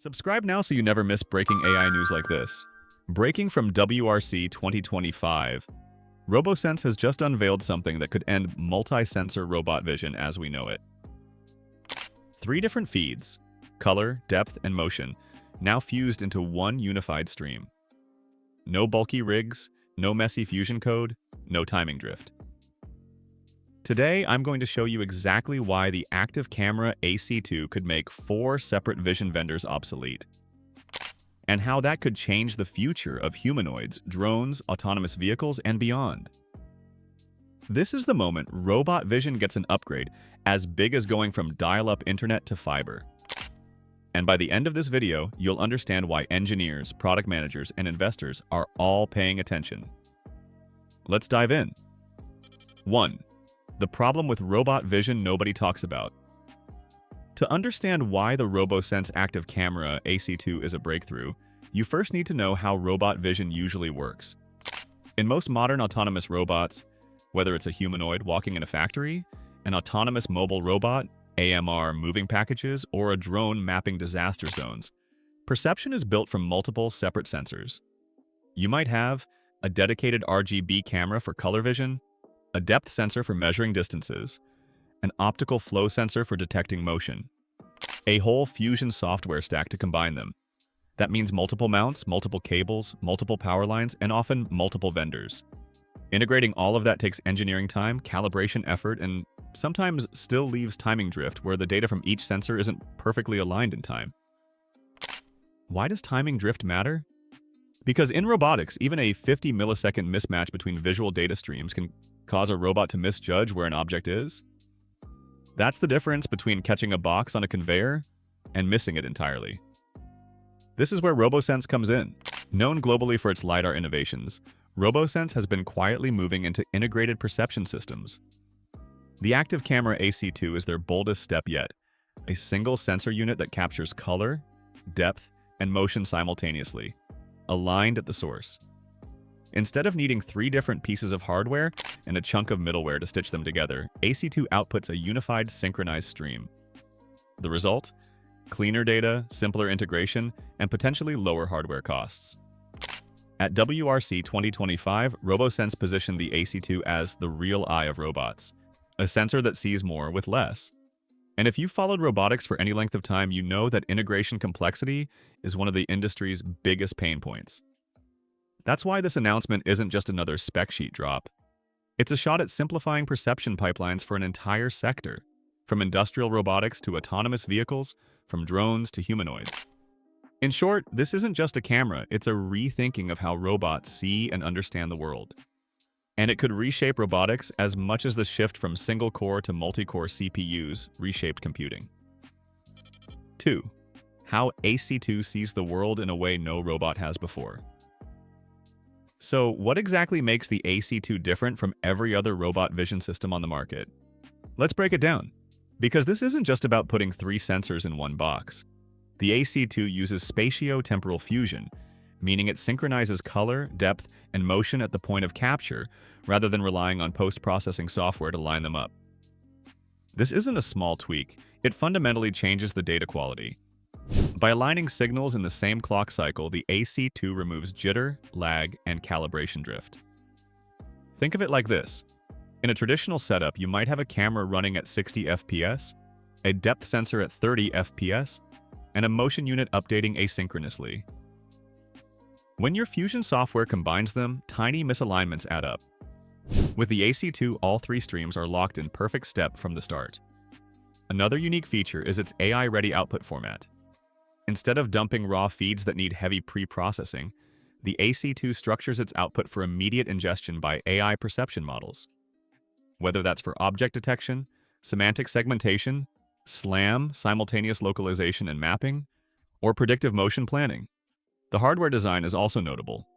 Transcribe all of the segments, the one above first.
Subscribe now so you never miss breaking AI news like this. Breaking from WRC 2025, RoboSense has just unveiled something that could end multi-sensor robot vision as we know it. 3 different feeds, color, depth, and motion, now fused into one unified stream. No bulky rigs, no messy fusion code, no timing drift. Today, I'm going to show you exactly why the Active Camera AC2 could make 4 separate vision vendors obsolete, and how that could change the future of humanoids, drones, autonomous vehicles, and beyond. This is the moment robot vision gets an upgrade as big as going from dial-up internet to fiber. And by the end of this video, you'll understand why engineers, product managers, and investors are all paying attention. Let's dive in. 1. The problem with robot vision nobody talks about. To understand why the RoboSense Active Camera AC2 is a breakthrough, you first need to know how robot vision usually works. In most modern autonomous robots, whether it's a humanoid walking in a factory, an autonomous mobile robot, AMR moving packages, or a drone mapping disaster zones, perception is built from multiple separate sensors. You might have a dedicated RGB camera for color vision, a depth sensor for measuring distances, an optical flow sensor for detecting motion, a whole fusion software stack to combine them. That means multiple mounts, multiple cables, multiple power lines, and often multiple vendors. Integrating all of that takes engineering time, calibration effort, and sometimes still leaves timing drift where the data from each sensor isn't perfectly aligned in time. Why does timing drift matter? Because in robotics, even a 50 millisecond mismatch between visual data streams can cause a robot to misjudge where an object is. That's the difference between catching a box on a conveyor and missing it entirely. This is where RoboSense comes in. Known globally for its LiDAR innovations, RoboSense has been quietly moving into integrated perception systems. The Active Camera AC2 is their boldest step yet, a single sensor unit that captures color, depth, and motion simultaneously, aligned at the source. Instead of needing 3 different pieces of hardware and a chunk of middleware to stitch them together, AC2 outputs a unified synchronized stream. The result? Cleaner data, simpler integration, and potentially lower hardware costs. At WRC 2025, RoboSense positioned the AC2 as the real eye of robots, a sensor that sees more with less. And if you've followed robotics for any length of time, you know that integration complexity is one of the industry's biggest pain points. That's why this announcement isn't just another spec sheet drop. It's a shot at simplifying perception pipelines for an entire sector, from industrial robotics to autonomous vehicles, from drones to humanoids. In short, this isn't just a camera, it's a rethinking of how robots see and understand the world. And it could reshape robotics as much as the shift from single-core to multi-core CPUs reshaped computing. 2. How AC2 sees the world in a way no robot has before. So, what exactly makes the AC2 different from every other robot vision system on the market? Let's break it down. Because this isn't just about putting 3 sensors in one box. The AC2 uses spatio-temporal fusion, meaning it synchronizes color, depth, and motion at the point of capture, rather than relying on post-processing software to line them up. This isn't a small tweak, it fundamentally changes the data quality. By aligning signals in the same clock cycle, the AC2 removes jitter, lag, and calibration drift. Think of it like this. In a traditional setup, you might have a camera running at 60 FPS, a depth sensor at 30 FPS, and a motion unit updating asynchronously. When your fusion software combines them, tiny misalignments add up. With the AC2, all 3 streams are locked in perfect step from the start. Another unique feature is its AI-ready output format. Instead of dumping raw feeds that need heavy pre-processing, the AC2 structures its output for immediate ingestion by AI perception models. Whether that's for object detection, semantic segmentation, SLAM, simultaneous localization and mapping, or predictive motion planning. The hardware design is also notable.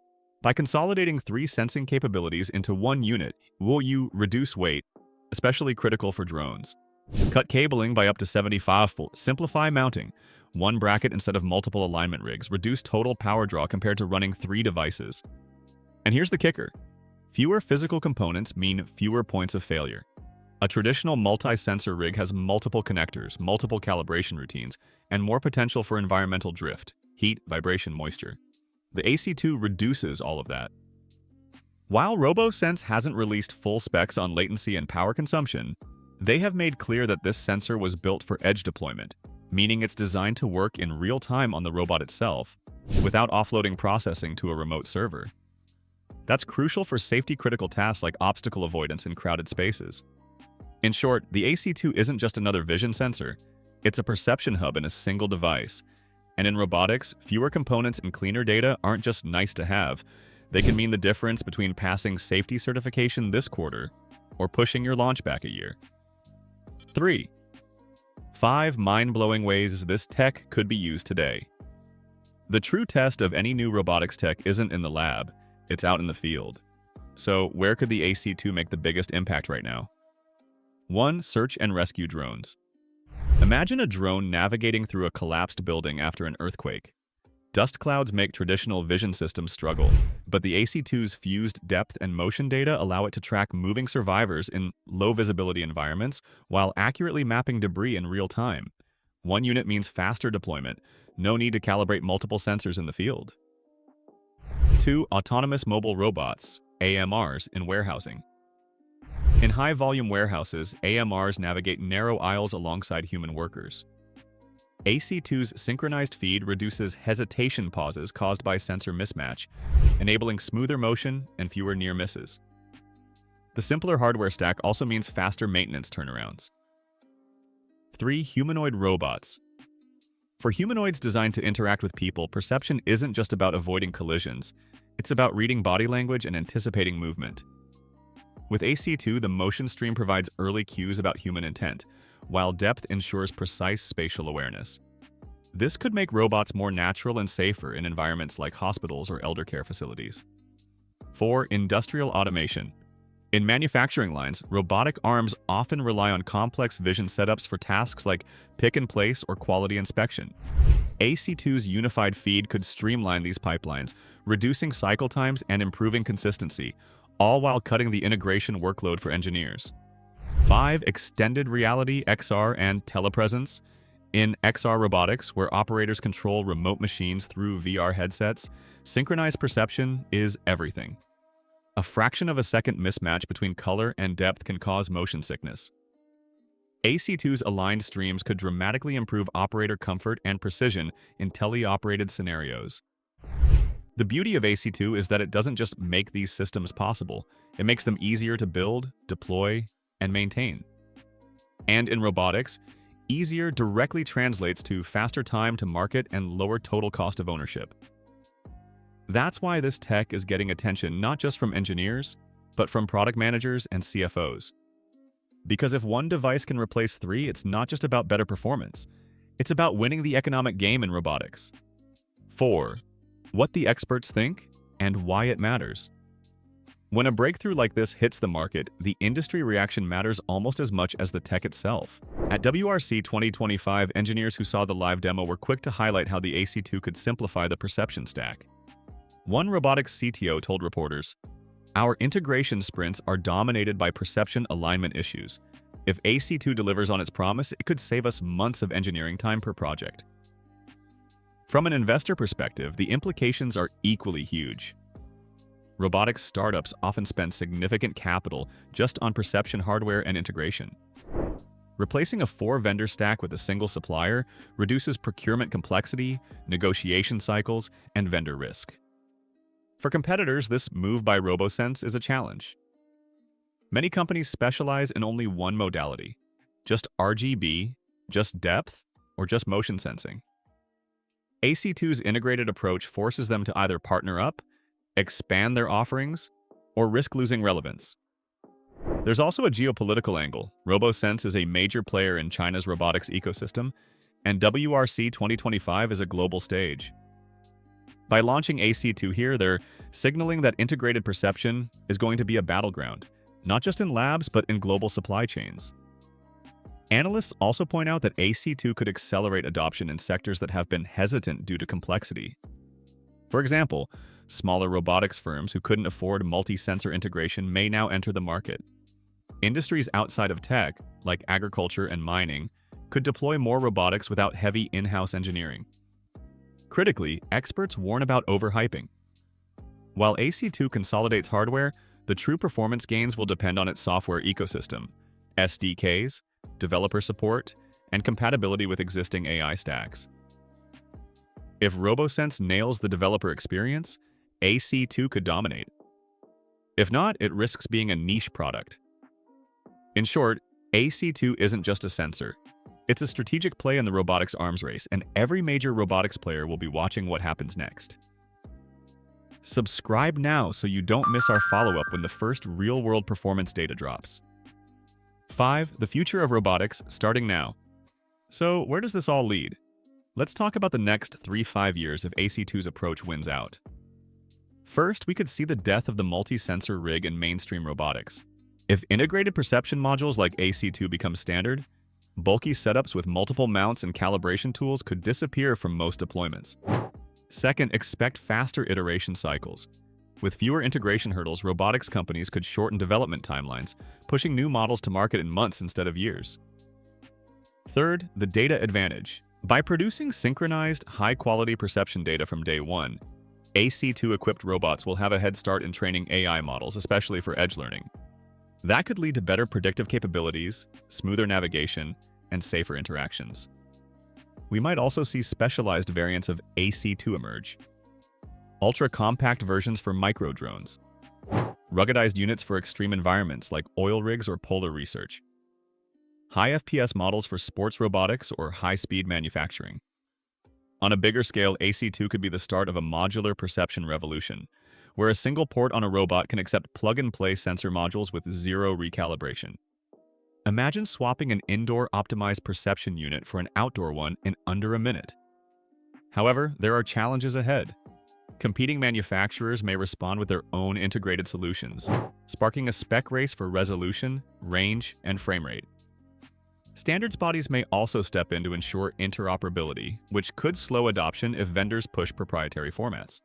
By consolidating 3 sensing capabilities into one unit, you reduce weight, especially critical for drones. Cut cabling by up to 75%, simplify mounting, 1 bracket instead of multiple alignment rigs, reduce total power draw compared to running 3 devices. And here's the kicker. Fewer physical components mean fewer points of failure. A traditional multi-sensor rig has multiple connectors, multiple calibration routines, and more potential for environmental drift, heat, vibration, moisture. The AC2 reduces all of that. While RoboSense hasn't released full specs on latency and power consumption, they have made clear that this sensor was built for edge deployment, meaning it's designed to work in real time on the robot itself, without offloading processing to a remote server. That's crucial for safety-critical tasks like obstacle avoidance in crowded spaces. In short, the AC2 isn't just another vision sensor, it's a perception hub in a single device. And in robotics, fewer components and cleaner data aren't just nice to have, they can mean the difference between passing safety certification this quarter or pushing your launch back a year. 3. 5 mind-blowing ways this tech could be used today. The true test of any new robotics tech isn't in the lab, it's out in the field. So where could the AC2 make the biggest impact right now? 1. Search and rescue drones. Imagine a drone navigating through a collapsed building after an earthquake. Dust clouds make traditional vision systems struggle, but the AC2's fused depth and motion data allow it to track moving survivors in low-visibility environments while accurately mapping debris in real time. One unit means faster deployment, no need to calibrate multiple sensors in the field. 2. Autonomous mobile robots, AMRs, in warehousing. In high-volume warehouses, AMRs navigate narrow aisles alongside human workers. AC2's synchronized feed reduces hesitation pauses caused by sensor mismatch, enabling smoother motion and fewer near misses. The simpler hardware stack also means faster maintenance turnarounds. 3. Humanoid robots. For humanoids designed to interact with people, perception isn't just about avoiding collisions, it's about reading body language and anticipating movement. With AC2, the motion stream provides early cues about human intent, while depth ensures precise spatial awareness. This could make robots more natural and safer in environments like hospitals or elder care facilities. 4. Industrial automation. In manufacturing lines, robotic arms often rely on complex vision setups for tasks like pick and place or quality inspection. AC2's unified feed could streamline these pipelines, reducing cycle times and improving consistency, all while cutting the integration workload for engineers. 5. Extended reality, XR, and telepresence. In XR robotics, where operators control remote machines through VR headsets, synchronized perception is everything. A fraction of a second mismatch between color and depth can cause motion sickness. AC2's aligned streams could dramatically improve operator comfort and precision in teleoperated scenarios. The beauty of AC2 is that it doesn't just make these systems possible, it makes them easier to build, deploy, and maintain. And in robotics, easier directly translates to faster time to market and lower total cost of ownership. That's why this tech is getting attention not just from engineers, but from product managers and CFOs. Because if one device can replace 3, it's not just about better performance, it's about winning the economic game in robotics. 4. What the experts think and why it matters. When a breakthrough like this hits the market, the industry reaction matters almost as much as the tech itself. At WRC 2025, engineers who saw the live demo were quick to highlight how the AC2 could simplify the perception stack. One robotics CTO told reporters, "Our integration sprints are dominated by perception alignment issues. If AC2 delivers on its promise, it could save us months of engineering time per project." From an investor perspective, the implications are equally huge. Robotics startups often spend significant capital just on perception hardware and integration. Replacing a 4-vendor stack with a single supplier reduces procurement complexity, negotiation cycles, and vendor risk. For competitors, this move by RoboSense is a challenge. Many companies specialize in only one modality, just RGB, just depth, or just motion sensing. AC2's integrated approach forces them to either partner up, expand their offerings, or risk losing relevance. There's also a geopolitical angle. RoboSense is a major player in China's robotics ecosystem, and WRC 2025 is a global stage. By launching AC2 here, they're signaling that integrated perception is going to be a battleground, not just in labs, but in global supply chains. Analysts also point out that AC2 could accelerate adoption in sectors that have been hesitant due to complexity. For example, smaller robotics firms who couldn't afford multi-sensor integration may now enter the market. Industries outside of tech, like agriculture and mining, could deploy more robotics without heavy in-house engineering. Critically, experts warn about overhyping. While AC2 consolidates hardware, the true performance gains will depend on its software ecosystem, SDKs, developer support, and compatibility with existing AI stacks. If RoboSense nails the developer experience, AC2 could dominate. If not, it risks being a niche product. In short, AC2 isn't just a sensor. It's a strategic play in the robotics arms race, and every major robotics player will be watching what happens next. Subscribe now so you don't miss our follow-up when the first real-world performance data drops. 5. The future of robotics, starting now. So, where does this all lead? Let's talk about the next 3-5 years if AC2's approach wins out. First, we could see the death of the multi-sensor rig in mainstream robotics. If integrated perception modules like AC2 become standard, bulky setups with multiple mounts and calibration tools could disappear from most deployments. Second, expect faster iteration cycles. With fewer integration hurdles, robotics companies could shorten development timelines, pushing new models to market in months instead of years. Third, the data advantage. By producing synchronized, high-quality perception data from day one, AC2-equipped robots will have a head start in training AI models, especially for edge learning. That could lead to better predictive capabilities, smoother navigation, and safer interactions. We might also see specialized variants of AC2 emerge. Ultra-compact versions for micro-drones. Ruggedized units for extreme environments like oil rigs or polar research. High FPS models for sports robotics or high-speed manufacturing. On a bigger scale, AC2 could be the start of a modular perception revolution, where a single port on a robot can accept plug-and-play sensor modules with zero recalibration. Imagine swapping an indoor optimized perception unit for an outdoor one in under a minute. However, there are challenges ahead. Competing manufacturers may respond with their own integrated solutions, sparking a spec race for resolution, range, and frame rate. Standards bodies may also step in to ensure interoperability, which could slow adoption if vendors push proprietary formats.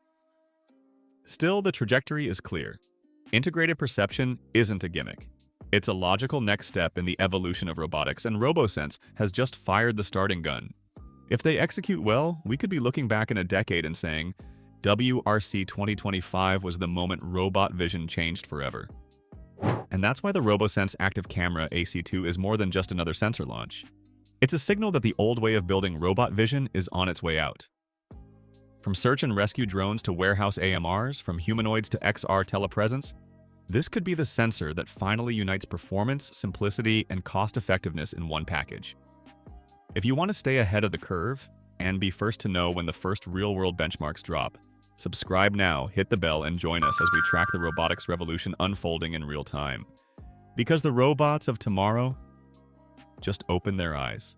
Still, the trajectory is clear. Integrated perception isn't a gimmick. It's a logical next step in the evolution of robotics, and RoboSense has just fired the starting gun. If they execute well, we could be looking back in a decade and saying, WRC 2025 was the moment robot vision changed forever. And that's why the RoboSense Active Camera AC2 is more than just another sensor launch. It's a signal that the old way of building robot vision is on its way out. From search and rescue drones to warehouse AMRs, from humanoids to XR telepresence, this could be the sensor that finally unites performance, simplicity, and cost-effectiveness in one package. If you want to stay ahead of the curve and be first to know when the first real-world benchmarks drop, subscribe now, hit the bell, and join us as we track the robotics revolution unfolding in real time. Because the robots of tomorrow just open their eyes.